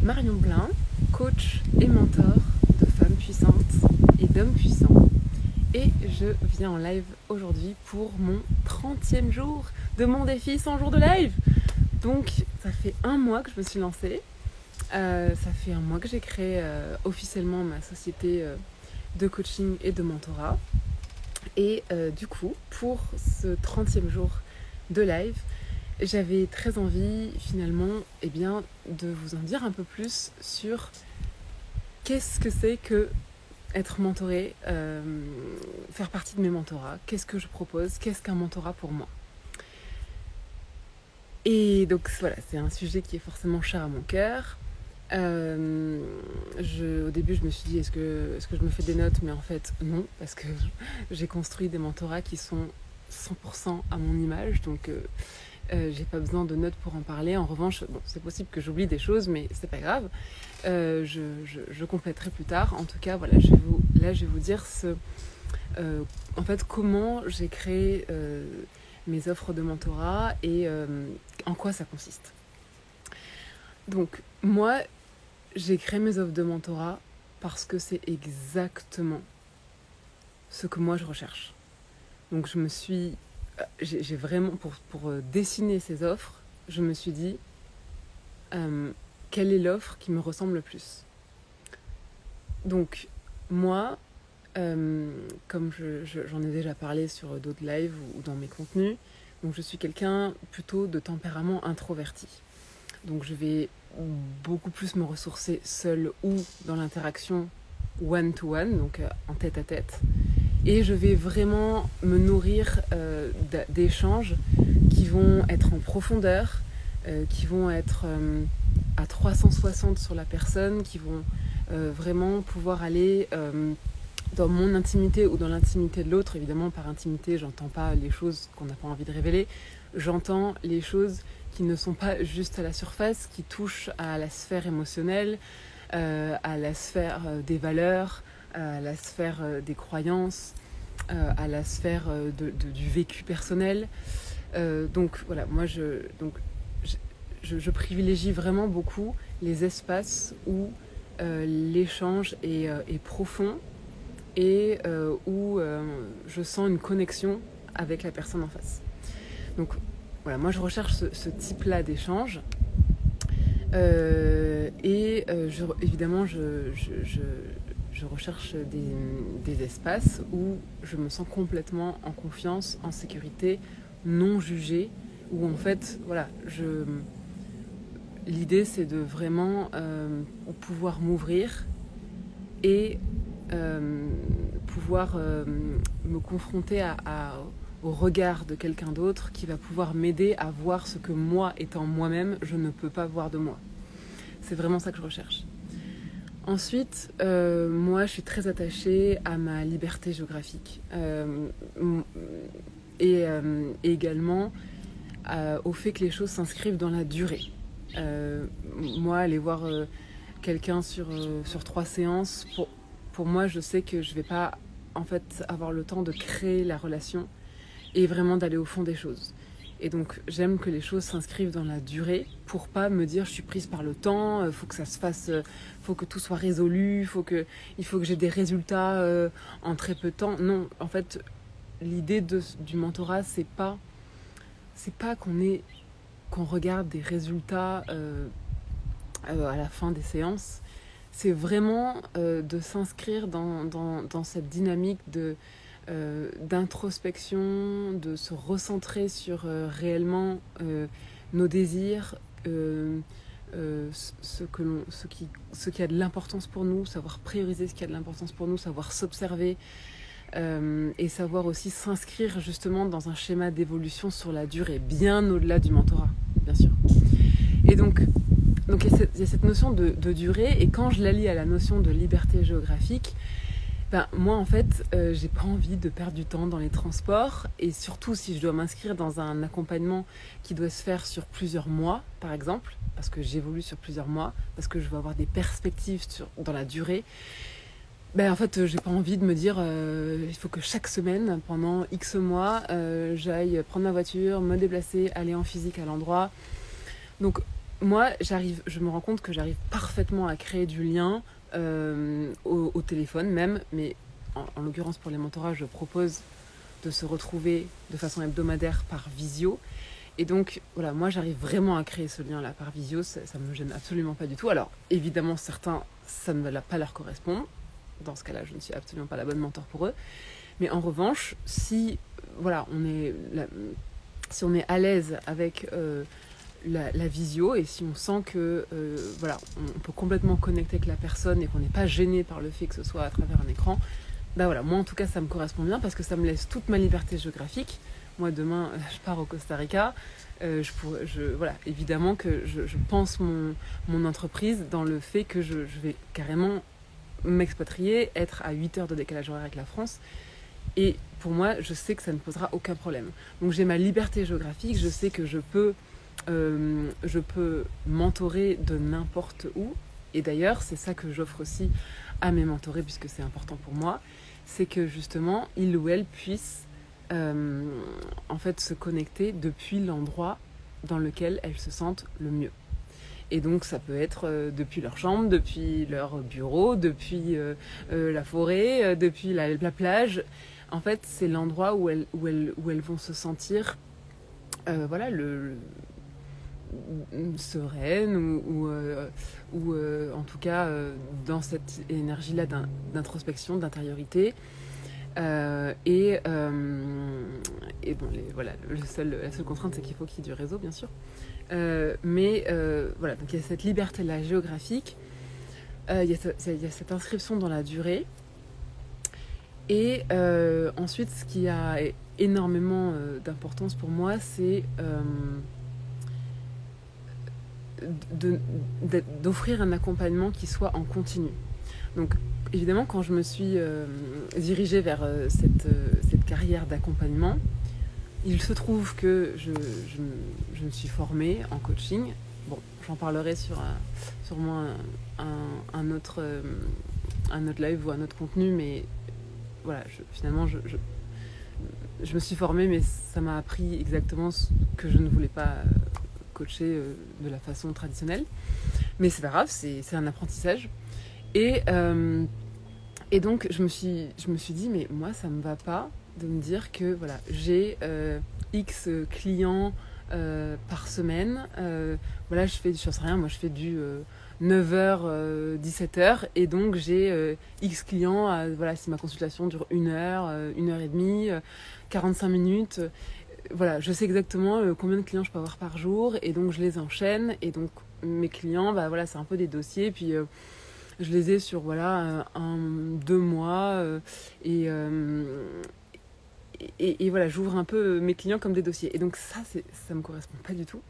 Marion Blin, coach et mentor de femmes puissantes et d'hommes puissants. Et je viens en live aujourd'hui pour mon 30e jour de mon défi 100 jours de live. Donc ça fait un mois que je me suis lancée. Ça fait un mois que j'ai créé officiellement ma société de coaching et de mentorat. Et du coup, pour ce 30e jour de live, j'avais très envie finalement de vous en dire un peu plus sur qu'est-ce que c'est que être mentoré, faire partie de mes mentorats, qu'est-ce que je propose, qu'est-ce qu'un mentorat pour moi. Et donc voilà, c'est un sujet qui est forcément cher à mon cœur. Au début je me suis dit est-ce que je me fais des notes, mais en fait non, parce que j'ai construit des mentorats qui sont 100% à mon image, donc j'ai pas besoin de notes pour en parler. En revanche, bon, c'est possible que j'oublie des choses, mais c'est pas grave. Je compléterai plus tard. En tout cas, voilà, je vais vous dire en fait comment j'ai créé mes offres de mentorat et en quoi ça consiste. Donc moi, j'ai créé mes offres de mentorat parce que c'est exactement ce que moi je recherche. Donc j'ai vraiment, pour dessiner ces offres, je me suis dit quelle est l'offre qui me ressemble le plus. Donc moi, comme j'en ai déjà parlé sur d'autres lives ou dans mes contenus, donc je suis quelqu'un plutôt de tempérament introverti. Donc je vais beaucoup plus me ressourcer seule ou dans l'interaction one-to-one, donc en tête-à-tête. Et je vais vraiment me nourrir d'échanges qui vont être en profondeur, qui vont être à 360 sur la personne, qui vont vraiment pouvoir aller dans mon intimité ou dans l'intimité de l'autre. Évidemment, par intimité, j'entends pas les choses qu'on n'a pas envie de révéler. J'entends les choses qui ne sont pas juste à la surface, qui touchent à la sphère émotionnelle, à la sphère des valeurs, à la sphère des croyances, à la sphère du vécu personnel. Donc voilà, moi je privilégie vraiment beaucoup les espaces où l'échange est profond et où je sens une connexion avec la personne en face. Donc voilà, moi je recherche ce type-là d'échange. Évidemment, je recherche des espaces où je me sens complètement en confiance, en sécurité, non jugée, où en fait, voilà, l'idée c'est de vraiment pouvoir m'ouvrir et pouvoir me confronter au regard de quelqu'un d'autre qui va pouvoir m'aider à voir ce que moi, étant moi-même, je ne peux pas voir de moi. C'est vraiment ça que je recherche. Ensuite, moi, je suis très attachée à ma liberté géographique et également au fait que les choses s'inscrivent dans la durée. Moi, aller voir quelqu'un sur 3 séances, pour moi, je sais que je ne vais pas en fait avoir le temps de créer la relation et vraiment d'aller au fond des choses. Et donc j'aime que les choses s'inscrivent dans la durée pour pas me dire je suis prise par le temps, faut que ça se fasse, faut que tout soit résolu, il faut que j'ai des résultats en très peu de temps. Non, en fait, l'idée du mentorat, c'est pas qu'on regarde des résultats à la fin des séances. C'est vraiment de s'inscrire dans cette dynamique d'introspection, de se recentrer sur réellement nos désirs, ce qui a de l'importance pour nous, savoir prioriser ce qui a de l'importance pour nous, savoir s'observer et savoir aussi s'inscrire justement dans un schéma d'évolution sur la durée, bien au-delà du mentorat, bien sûr. Et donc il y a cette notion de durée, et quand je la lie à la notion de liberté géographique, moi en fait j'ai pas envie de perdre du temps dans les transports, et surtout si je dois m'inscrire dans un accompagnement qui doit se faire sur plusieurs mois par exemple, parce que j'évolue sur plusieurs mois, parce que je veux avoir des perspectives dans la durée. En fait j'ai pas envie de me dire il faut que chaque semaine pendant X mois j'aille prendre ma voiture, me déplacer, aller en physique à l'endroit. Donc moi, je me rends compte que j'arrive parfaitement à créer du lien au téléphone même, mais en l'occurrence pour les mentorats, je propose de se retrouver de façon hebdomadaire par visio. Et donc, voilà, moi, j'arrive vraiment à créer ce lien-là par visio, ça me gêne absolument pas du tout. Alors, évidemment, certains, ça ne va pas leur correspondre. Dans ce cas-là, je ne suis absolument pas la bonne mentor pour eux. Mais en revanche, si, voilà, si on est à l'aise avec la visio et si on sent que voilà, on peut complètement connecter avec la personne et qu'on n'est pas gêné par le fait que ce soit à travers un écran, bah voilà, moi en tout cas ça me correspond bien parce que ça me laisse toute ma liberté géographique. Moi demain je pars au Costa Rica, voilà, évidemment que je pense mon entreprise dans le fait que je vais carrément m'expatrier, être à 8 heures de décalage horaire avec la France. Et pour moi, je sais que ça ne posera aucun problème. Donc j'ai ma liberté géographique, je sais que je peux mentorer de n'importe où. Et d'ailleurs, c'est ça que j'offre aussi à mes mentorés, puisque c'est important pour moi, c'est que justement, ils ou elles puissent en fait se connecter depuis l'endroit dans lequel elles se sentent le mieux. Et donc ça peut être depuis leur chambre, depuis leur bureau, depuis la forêt, depuis la plage. En fait, c'est l'endroit où elles vont se sentir voilà, sereine ou en tout cas dans cette énergie-là d'introspection, d'intériorité. Et bon, voilà, la seule contrainte, c'est qu'il faut qu'il y ait du réseau, bien sûr. Mais voilà, donc il y a cette liberté-là géographique, il y a cette inscription dans la durée. Et ensuite, ce qui a énormément d'importance pour moi, c'est d'offrir un accompagnement qui soit en continu. Donc évidemment, quand je me suis dirigée vers cette carrière d'accompagnement, il se trouve que je me suis formée en coaching. Bon, j'en parlerai sur sûrement un autre live ou un autre contenu, mais voilà, finalement, je me suis formée, mais ça m'a appris exactement ce que je ne voulais pas coacher de la façon traditionnelle. Mais c'est pas grave, c'est un apprentissage. Et donc, je me suis dit, mais moi, ça me va pas de me dire que voilà, j'ai X clients par semaine. Voilà, je sais rien, moi je fais du 9h, 17h, et donc j'ai X clients. Voilà, si ma consultation dure 1h, 1h30, 45 minutes. Voilà, je sais exactement combien de clients je peux avoir par jour, et donc je les enchaîne. Et donc mes clients, bah voilà, c'est un peu des dossiers, puis je les ai sur voilà 2 mois, et voilà, j'ouvre un peu mes clients comme des dossiers. Et donc ça me correspond pas du tout.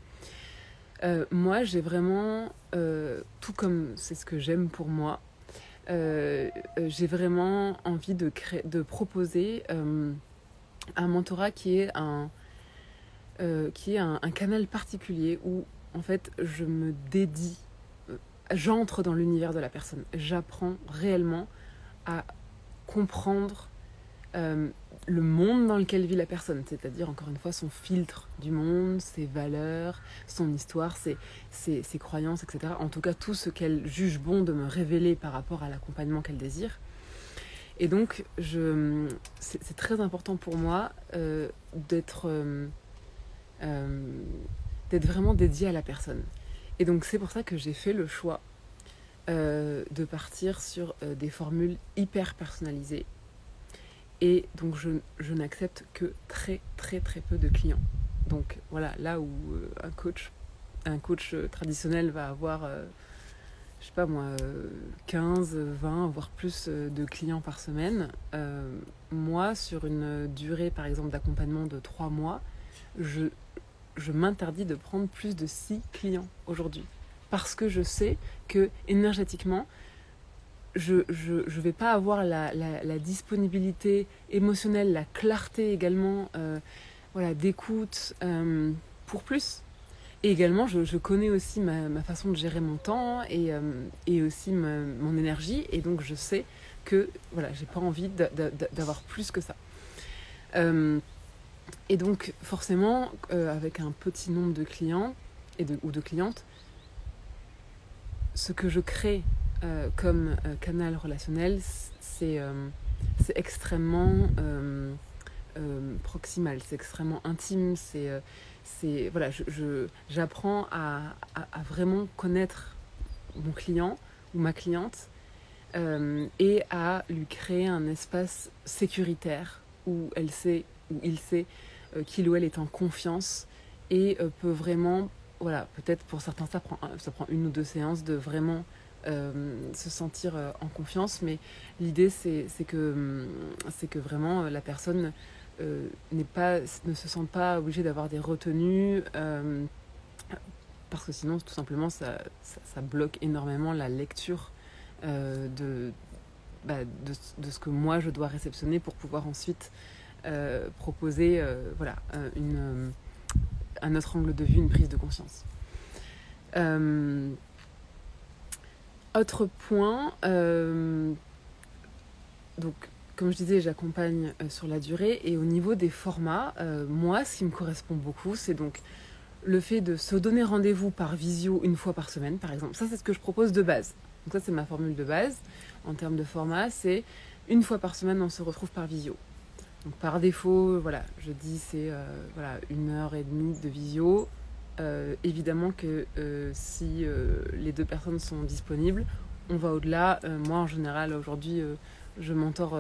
Moi, j'ai vraiment, tout comme c'est ce que j'aime pour moi, j'ai vraiment envie de proposer un mentorat qui est un canal particulier où en fait je me dédie, j'entre dans l'univers de la personne, j'apprends réellement à comprendre le monde dans lequel vit la personne, c'est-à-dire encore une fois son filtre du monde, ses valeurs, son histoire, ses croyances, etc. En tout cas tout ce qu'elle juge bon de me révéler par rapport à l'accompagnement qu'elle désire. Et donc c'est très important pour moi d'être vraiment dédiée à la personne. Et donc c'est pour ça que j'ai fait le choix de partir sur des formules hyper personnalisées. Et donc je n'accepte que très très très peu de clients. Donc voilà, là où un coach traditionnel va avoir, je sais pas moi, 15, 20, voire plus de clients par semaine, moi sur une durée par exemple d'accompagnement de 3 mois, je m'interdis de prendre plus de 6 clients aujourd'hui. Parce que je sais que énergétiquement, je vais pas avoir la disponibilité émotionnelle, la clarté également, voilà, d'écoute pour plus. Et également, je connais aussi ma façon de gérer mon temps et aussi mon énergie. Et donc, je sais que voilà, j'ai pas envie d'avoir plus que ça. Et donc, forcément, avec un petit nombre de clients ou de clientes, ce que je crée comme canal relationnel, c'est extrêmement proximal, c'est extrêmement intime, voilà, j'apprends à vraiment connaître mon client ou ma cliente et à lui créer un espace sécuritaire où elle sait, où il sait qu'il ou elle est en confiance et peut vraiment, voilà, peut-être pour certains ça prend 1 ou 2 séances de vraiment se sentir en confiance, mais l'idée c'est que vraiment la personne ne se sente pas obligée d'avoir des retenues parce que sinon tout simplement ça bloque énormément la lecture de ce que moi je dois réceptionner pour pouvoir ensuite proposer voilà, un autre angle de vue, une prise de conscience. Autre point, donc comme je disais, j'accompagne sur la durée et au niveau des formats, moi ce qui me correspond beaucoup, c'est donc le fait de se donner rendez-vous par visio 1 fois par semaine par exemple. Ça c'est ce que je propose de base. Donc ça c'est ma formule de base en termes de format, c'est 1 fois par semaine on se retrouve par visio. Donc par défaut, voilà, je dis c'est voilà, 1h30 de visio. Évidemment que si les 2 personnes sont disponibles, on va au-delà. Moi en général aujourd'hui je m'entore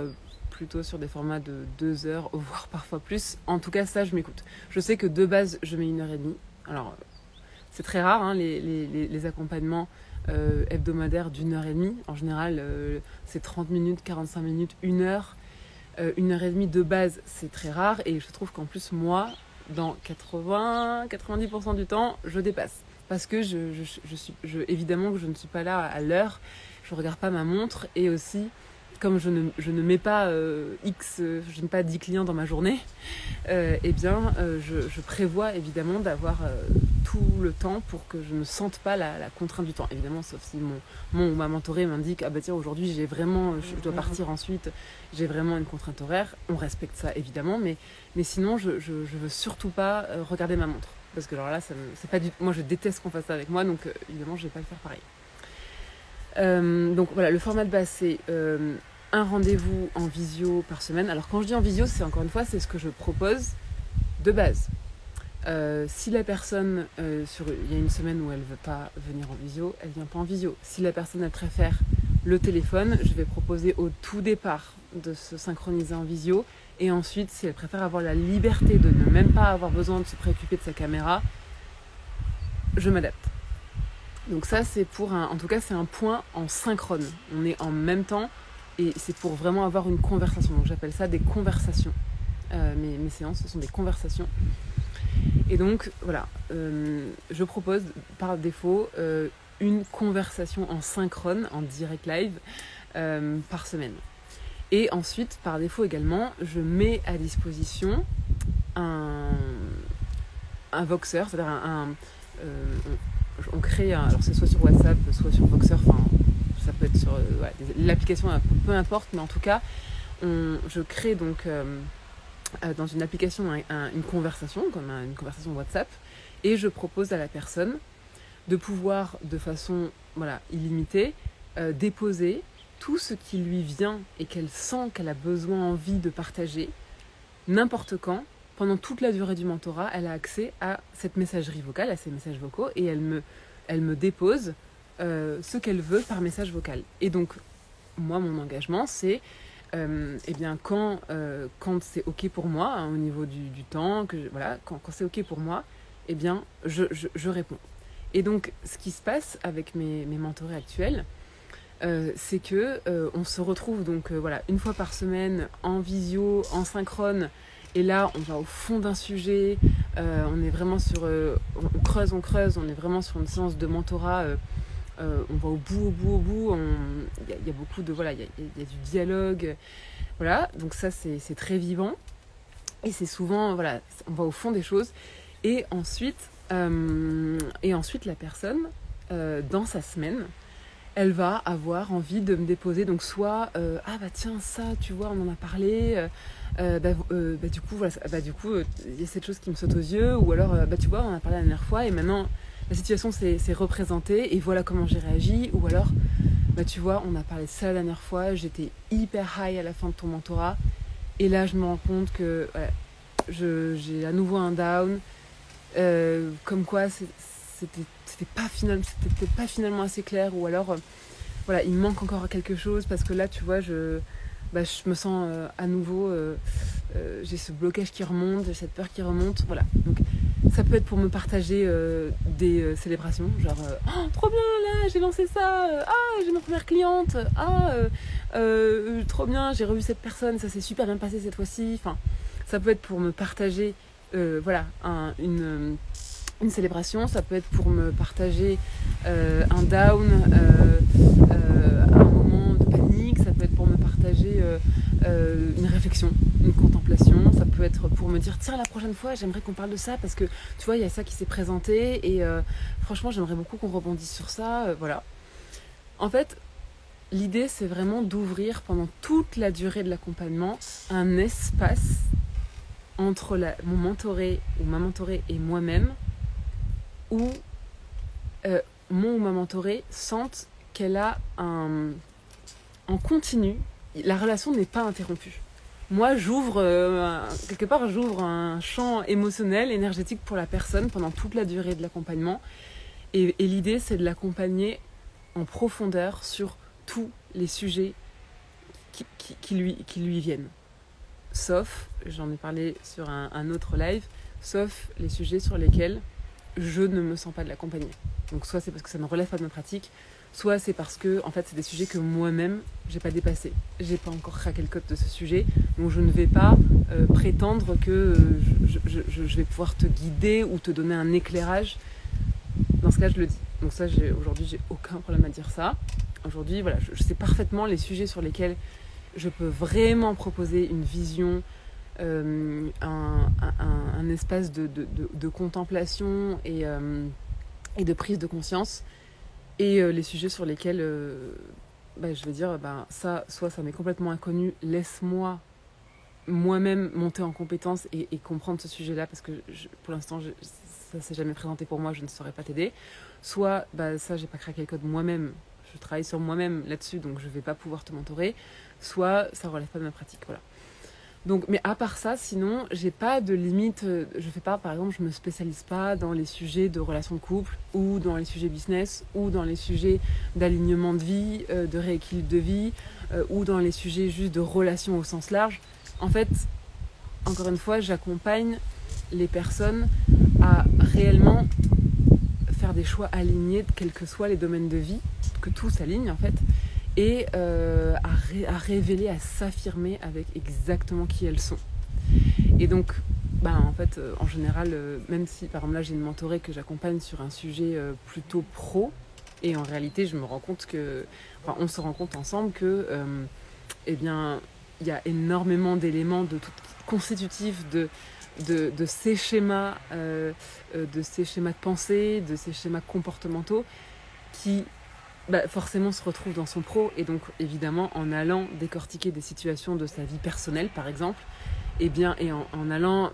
plutôt sur des formats de 2 heures, voire parfois plus. En tout cas ça je m'écoute. Je sais que de base je mets 1h30. Alors c'est très rare hein, les accompagnements hebdomadaires d'1h30. En général c'est 30 minutes, 45 minutes, 1 heure. 1h30 de base, c'est très rare et je trouve qu'en plus, moi, dans 90% du temps, je dépasse. Parce que évidemment que je ne suis pas là à l'heure, je ne regarde pas ma montre et aussi, comme je ne mets pas je n'ai pas 10 clients dans ma journée, eh bien, je prévois évidemment d'avoir tout le temps pour que je ne sente pas la contrainte du temps. Évidemment, sauf si mon ou ma mentorée m'indique « Ah bah tiens, aujourd'hui, je dois partir ensuite, j'ai vraiment une contrainte horaire ». On respecte ça, évidemment, mais sinon, je veux surtout pas regarder ma montre. Parce que alors là, c'est pas moi, je déteste qu'on fasse ça avec moi, donc évidemment, je vais pas le faire pareil. Donc voilà, le format de base, c'est un rendez-vous en visio par semaine. Alors quand je dis en visio, c'est encore une fois, c'est ce que je propose de base. Si la personne, il y a une semaine où elle ne veut pas venir en visio, elle ne vient pas en visio. Si la personne elle préfère le téléphone, je vais proposer au tout départ de se synchroniser en visio. Et ensuite, si elle préfère avoir la liberté de ne même pas avoir besoin de se préoccuper de sa caméra, je m'adapte. Donc ça, c'est en tout cas, c'est un point en synchrone. On est en même temps et c'est pour vraiment avoir une conversation. Donc j'appelle ça des conversations. Mes séances, ce sont des conversations. Et donc, voilà, je propose par défaut une conversation en synchrone, en direct live, par semaine. Et ensuite, par défaut également, je mets à disposition un Voxer, c'est-à-dire on crée, alors c'est soit sur WhatsApp, soit sur Voxer, enfin ça peut être sur l'application, peu importe, mais en tout cas, je crée donc dans une application une conversation, comme une conversation WhatsApp, et je propose à la personne de pouvoir, de façon illimitée, déposer tout ce qui lui vient et qu'elle sent qu'elle a besoin, envie de partager, n'importe quand, pendant toute la durée du mentorat, elle a accès à cette messagerie vocale, à ces messages vocaux, et elle me dépose ce qu'elle veut par message vocal. Et donc, moi, mon engagement, c'est eh bien, quand c'est OK pour moi, hein, au niveau du temps, quand c'est OK pour moi, eh bien, je réponds. Et donc, ce qui se passe avec mes mentorés actuels, c'est que on se retrouve donc 1 fois par semaine en visio, en synchrone, et là on va au fond d'un sujet, on est vraiment sur on creuse, on est vraiment sur une séance de mentorat, on va au bout, il y a beaucoup de il y a du dialogue, voilà, donc ça c'est très vivant et c'est souvent on va au fond des choses et ensuite la personne dans sa semaine, elle va avoir envie de me déposer, donc soit ah bah tiens, ça tu vois on en a parlé, du coup il y a cette chose qui me saute aux yeux, ou alors tu vois on en a parlé la dernière fois et maintenant la situation s'est représentée et voilà comment j'ai réagi. Ou alors, bah, tu vois, on a parlé de ça la dernière fois, j'étais hyper high à la fin de ton mentorat. Et là, je me rends compte que ouais, j'ai à nouveau un down. Comme quoi, c'était peut-être pas finalement assez clair. Ou alors, voilà, il me manque encore quelque chose parce que là, tu vois, je me sens à nouveau... j'ai ce blocage qui remonte, j'ai cette peur qui remonte. Voilà. Donc, ça peut être pour me partager des célébrations, genre oh, trop bien là, j'ai lancé ça, j'ai ma première cliente, trop bien, j'ai revu cette personne, ça s'est super bien passé cette fois-ci. Enfin, ça peut être pour me partager voilà, une célébration, ça peut être pour me partager un down, un moment de panique, ça peut être pour me partager une réflexion, une contemplation, ça peut être pour me dire tiens la prochaine fois j'aimerais qu'on parle de ça parce que tu vois il y a ça qui s'est présenté et franchement j'aimerais beaucoup qu'on rebondisse sur ça, voilà. En fait l'idée c'est vraiment d'ouvrir pendant toute la durée de l'accompagnement un espace entre mon mentoré ou ma mentorée et moi-même où mon ou ma mentorée sente qu'elle a en continu, la relation n'est pas interrompue. Moi, quelque part, j'ouvre un champ émotionnel, énergétique pour la personne pendant toute la durée de l'accompagnement. Et l'idée, c'est de l'accompagner en profondeur sur tous les sujets qui lui viennent. Sauf, j'en ai parlé sur un autre live, sauf les sujets sur lesquels je ne me sens pas de l'accompagner. Donc soit c'est parce que ça ne relève pas de ma pratique, soit c'est parce que en fait c'est des sujets que moi-même j'ai pas dépassé. J'ai pas encore craqué le code de ce sujet, donc je ne vais pas prétendre que je vais pouvoir te guider ou te donner un éclairage. Dans ce cas, je le dis. Donc ça, aujourd'hui, j'ai aucun problème à dire ça. Aujourd'hui, voilà, je sais parfaitement les sujets sur lesquels je peux vraiment proposer une vision, un espace de contemplation et de prise de conscience, et les sujets sur lesquels je vais dire ça, soit ça m'est complètement inconnu, laisse-moi moi-même monter en compétence et comprendre ce sujet-là parce que pour l'instant ça s'est jamais présenté pour moi, je ne saurais pas t'aider. Soit ça j'ai pas craqué le code moi-même, je travaille sur moi-même là-dessus donc je vais pas pouvoir te mentorer, soit ça relève pas de ma pratique, voilà. Donc, mais à part ça, sinon, j'ai pas de limite. Je fais pas, par exemple, je me spécialise pas dans les sujets de relations de couple, ou dans les sujets business, ou dans les sujets d'alignement de vie, de rééquilibre de vie, ou dans les sujets juste de relations au sens large. En fait, encore une fois, j'accompagne les personnes à réellement faire des choix alignés, quels que soient les domaines de vie, que tout s'aligne en fait. Et à révéler, à s'affirmer avec exactement qui elles sont. Et donc, en fait, en général, même si, par exemple, là, j'ai une mentorée que j'accompagne sur un sujet plutôt pro, et en réalité, je me rends compte on se rend compte ensemble que, il y a énormément d'éléments constitutifs de ces schémas, de pensée, de ces schémas comportementaux qui forcément se retrouve dans son pro, et donc évidemment en allant décortiquer des situations de sa vie personnelle par exemple, et en allant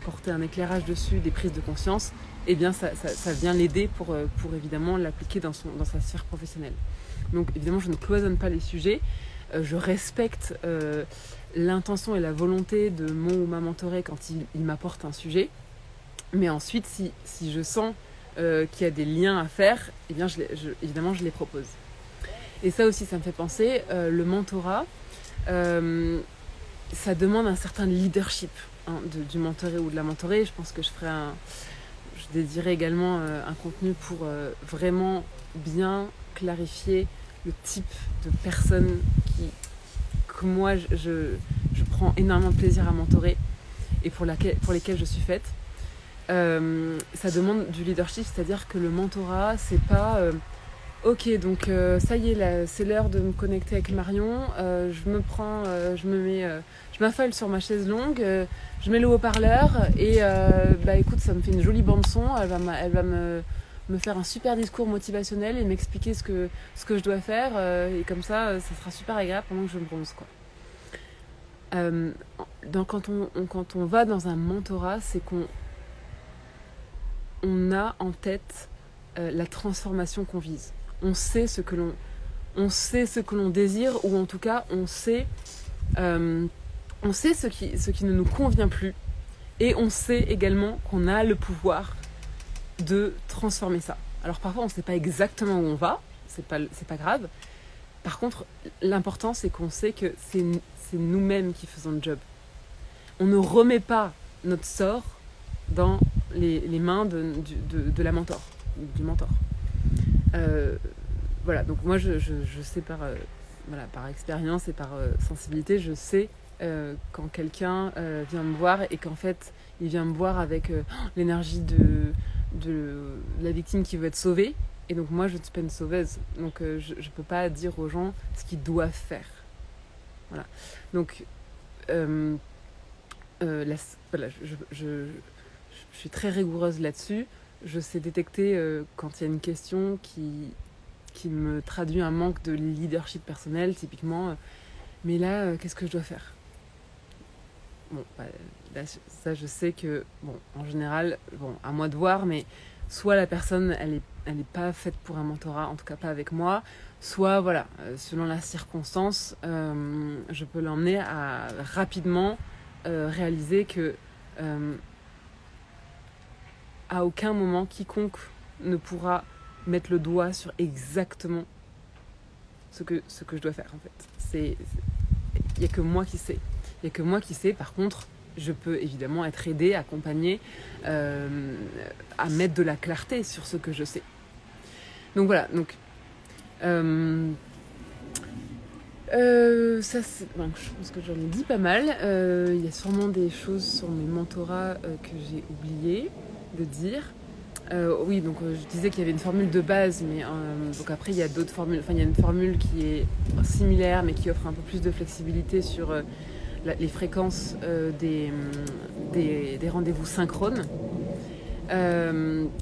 porter un éclairage dessus, des prises de conscience, ça vient l'aider pour évidemment l'appliquer dans sa sphère professionnelle. Donc évidemment je ne cloisonne pas les sujets, je respecte l'intention et la volonté de mon ou ma mentorée quand il m'apporte un sujet, mais ensuite si je sens qu'il y a des liens à faire, évidemment je les propose. Et ça aussi, ça me fait penser, le mentorat, ça demande un certain leadership du mentoré ou de la mentorée. Je pense que je dédierai également un contenu pour vraiment bien clarifier le type de personne que moi je prends énormément de plaisir à mentorer et pour lesquelles je suis faite. Ça demande du leadership, c'est-à-dire que le mentorat, c'est pas ok, donc ça y est, là, c'est l'heure de me connecter avec Marion, je m'affale sur ma chaise longue, je mets le haut-parleur et écoute, ça me fait une jolie bande-son, elle va me faire un super discours motivationnel et m'expliquer ce que je dois faire, et comme ça sera super agréable pendant que je me bronze, quoi. Quand on va dans un mentorat, c'est qu'on on a en tête la transformation qu'on vise. On sait ce que l'on désire, ou en tout cas on sait ce qui ne nous convient plus, et on sait également qu'on a le pouvoir de transformer ça. Alors parfois on ne sait pas exactement où on va, c'est pas grave. Par contre, l'important c'est qu'on sait que c'est nous-mêmes qui faisons le job. On ne remet pas notre sort dans les mains de la mentor, du mentor. Voilà, donc moi je sais par expérience et par sensibilité, je sais quand quelqu'un vient me voir et qu'en fait il vient me voir avec l'énergie de la victime qui veut être sauvée, et donc moi je ne suis pas une sauveuse, donc je ne peux pas dire aux gens ce qu'ils doivent faire. Voilà, donc voilà, je suis très rigoureuse là-dessus. Je sais détecter quand il y a une question qui me traduit un manque de leadership personnel, typiquement. Mais là, qu'est-ce que je dois faire ? Bon, là, ça, je sais que, bon, en général, bon, à moi de voir, mais soit la personne, elle est pas faite pour un mentorat, en tout cas pas avec moi, soit, voilà, selon la circonstance, je peux l'emmener à rapidement réaliser que à aucun moment, quiconque ne pourra mettre le doigt sur exactement ce que je dois faire, en fait. Il n'y a que moi qui sais. Il n'y a que moi qui sais. Par contre, je peux évidemment être aidée, accompagnée, à mettre de la clarté sur ce que je sais. Donc voilà. Donc, ça, bon, je pense que j'en ai dit pas mal. Il y a sûrement des choses sur mes mentorats que j'ai oublié de dire. Oui, donc je disais qu'il y avait une formule de base, mais donc après il y a d'autres formules. Enfin, il y a une formule qui est similaire, mais qui offre un peu plus de flexibilité sur les fréquences des rendez-vous synchrones.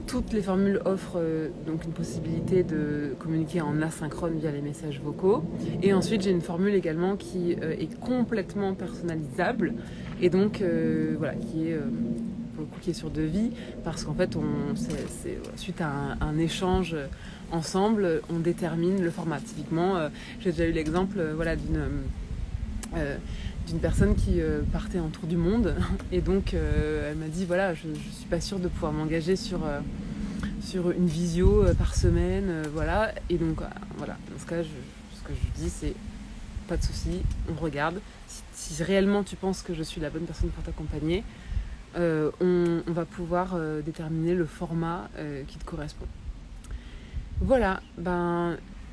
Toutes les formules offrent donc une possibilité de communiquer en asynchrone via les messages vocaux. Et ensuite, j'ai une formule également qui est complètement personnalisable, et donc voilà, qui est sur devis, parce qu'en fait, c'est suite à un échange ensemble, on détermine le format. Typiquement, j'ai déjà eu l'exemple voilà, d'une personne qui partait en tour du monde, et donc elle m'a dit voilà, je suis pas sûre de pouvoir m'engager sur une visio par semaine, voilà, et donc voilà, dans ce cas ce que je dis c'est pas de souci, on regarde si réellement tu penses que je suis la bonne personne pour t'accompagner, on va pouvoir déterminer le format qui te correspond. Voilà,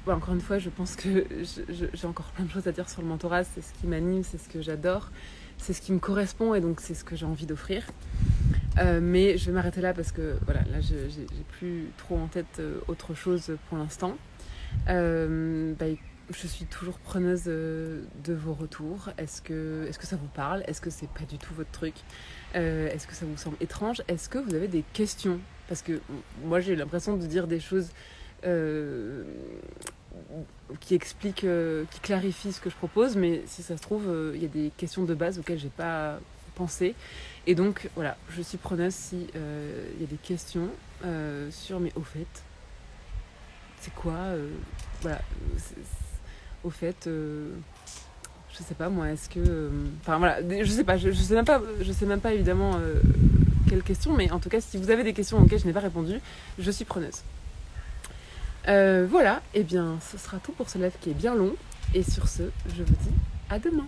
encore une fois, je pense que j'ai encore plein de choses à dire sur le mentorat. C'est ce qui m'anime, c'est ce que j'adore, c'est ce qui me correspond, et donc c'est ce que j'ai envie d'offrir. Mais je vais m'arrêter là parce que voilà, là j'ai plus trop en tête autre chose pour l'instant. Je suis toujours preneuse de vos retours. Est-ce que ça vous parle ? Est-ce que c'est pas du tout votre truc ? Est-ce que ça vous semble étrange ? Est-ce que vous avez des questions ? Parce que moi j'ai l'impression de dire des choses qui expliquent, qui clarifient ce que je propose, mais si ça se trouve, il y a des questions de base auxquelles j'ai pas pensé. Et donc voilà, je suis preneuse si il y a des questions sur mais au fait, c'est quoi voilà, au fait, je sais pas moi, est-ce que enfin voilà, je sais pas, je sais même pas évidemment quelles questions, mais en tout cas si vous avez des questions auxquelles je n'ai pas répondu, je suis preneuse. Voilà, et bien ce sera tout pour ce live qui est bien long, et sur ce, je vous dis à demain.